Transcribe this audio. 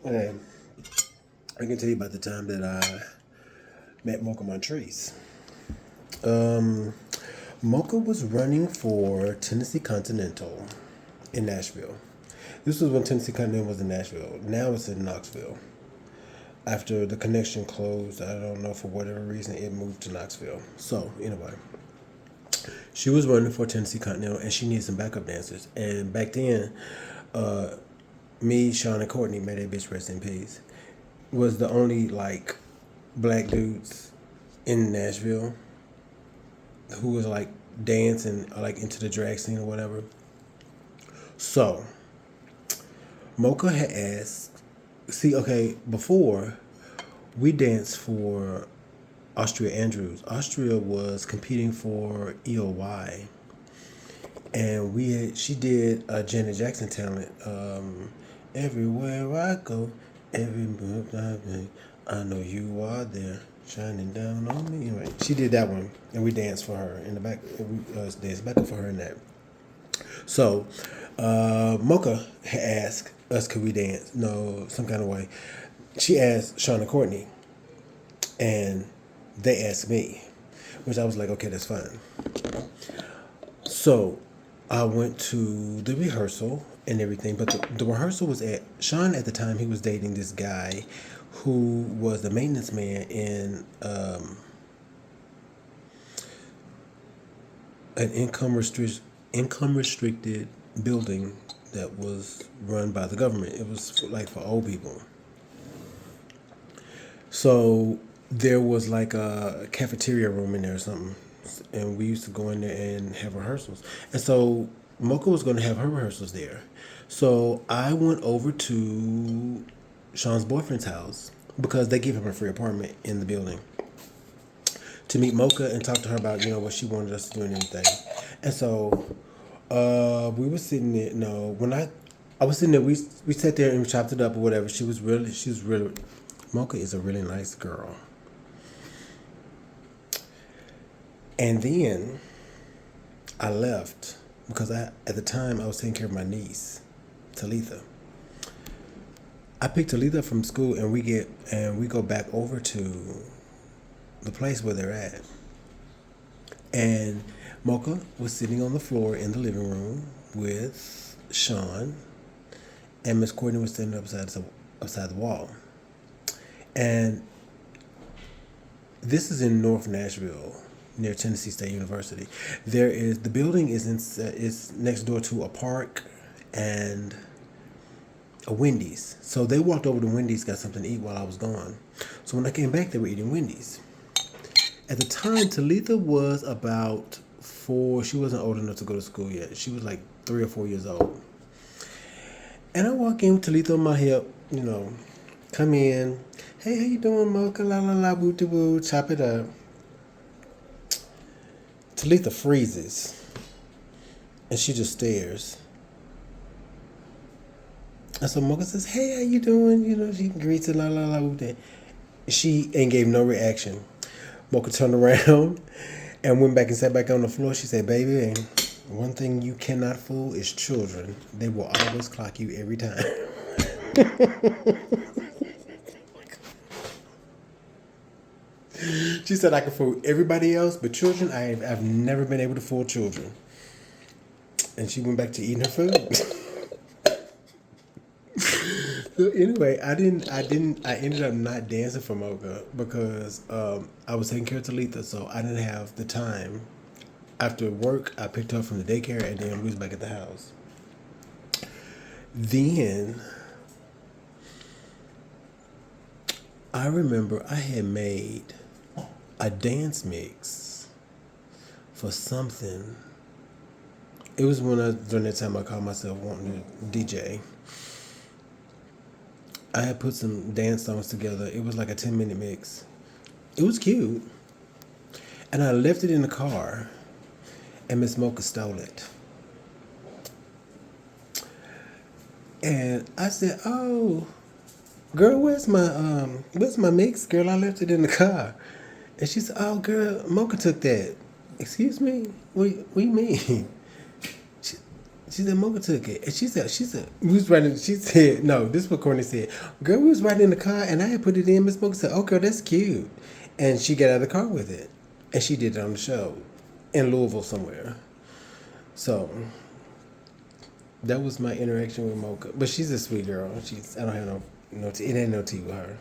And I can tell you about the time that I met Mocha Montrese. Um, Mocha was running for Tennessee Continental in Nashville. This was when Tennessee Continental was in Nashville. Now it's in Knoxville. After the connection closed, I don't know, for whatever reason, it moved to Knoxville. So, anyway, she was running for Tennessee Continental and she needed some backup dancers. And back then, me, Sean, and Courtney, may that bitch rest in peace, was the only like black dudes in Nashville who was like dancing like into the drag scene or whatever. So Mocha had asked, see, okay, before we danced for Austria Andrews. Austria was competing for EOY, and she did a Janet Jackson talent. Everywhere I go, every move I make, I know you are there, shining down on me. Anyway, she did that one, and we danced for her in the back. We danced back up for her in that. So, Mocha had asked us, could we dance? No, some kind of way. She asked Sean and Courtney, and they asked me, which I was like, okay, that's fine. So I went to the rehearsal and everything, but the rehearsal was at Sean at the time. He was dating this guy who was the maintenance man in an income restricted building that was run by the government. It was like for old people. So there was like a cafeteria room in there or something, and we used to go in there and have rehearsals. And so Mocha was going to have her rehearsals there. So I went over to Sean's boyfriend's house because they give him a free apartment in the building to meet Mocha and talk to her about what she wanted us to do and everything. And so we were sitting there. No, when I was sitting there, we sat there and we chopped it up or whatever. She was really. Mocha is a really nice girl. And then I left because at the time I was taking care of my niece, Talitha. I picked Talitha from school and we go back over to the place where they're at. And Mocha was sitting on the floor in the living room with Sean, and Miss Courtney was standing upside the wall. And this is in North Nashville, near Tennessee State University. The building is next door to a park and a Wendy's. So they walked over to Wendy's, got something to eat while I was gone. So when I came back, they were eating Wendy's. At the time, Talitha was about 4. She wasn't old enough to go to school yet. She was like 3 or 4 years old. And I walk in with Talitha on my hip, come in. Hey, how you doing, Mocha? La la la, woo to woo, chop it up. Talitha freezes, and she just stares. And so Mocha says, "Hey, how you doing?" She greets her, la la la, woo. She ain't gave no reaction. Mocha turned around and went back and sat back on the floor. She said, "Baby, and one thing you cannot fool is children. They will always clock you every time." She said I can fool everybody else, but children, I've never been able to fool children. And she went back to eating her food. So anyway, I ended up not dancing for Mocha because I was taking care of Talitha, so I didn't have the time. After work, I picked her up from the daycare, and then we was back at the house. Then I remember I had made a dance mix for something. It was during that time I called myself wanting to DJ. I had put some dance songs together. It was like a 10-minute mix. It was cute. And I left it in the car, and Miss Mocha stole it. And I said, "Oh, girl, where's my mix, girl? I left it in the car." And she said, "Oh, girl, Mocha took that." "Excuse me? What you mean?" She, She said Mocha took it, and she said we was riding. She said no. This is what Courtney said. Girl, we was riding in the car, and I had put it in. Miss Mocha said, "Oh, girl, that's cute," and she got out of the car with it, and she did it on the show in Louisville somewhere. So that was my interaction with Mocha. But she's a sweet girl. I don't have no tea. It ain't no tea with her.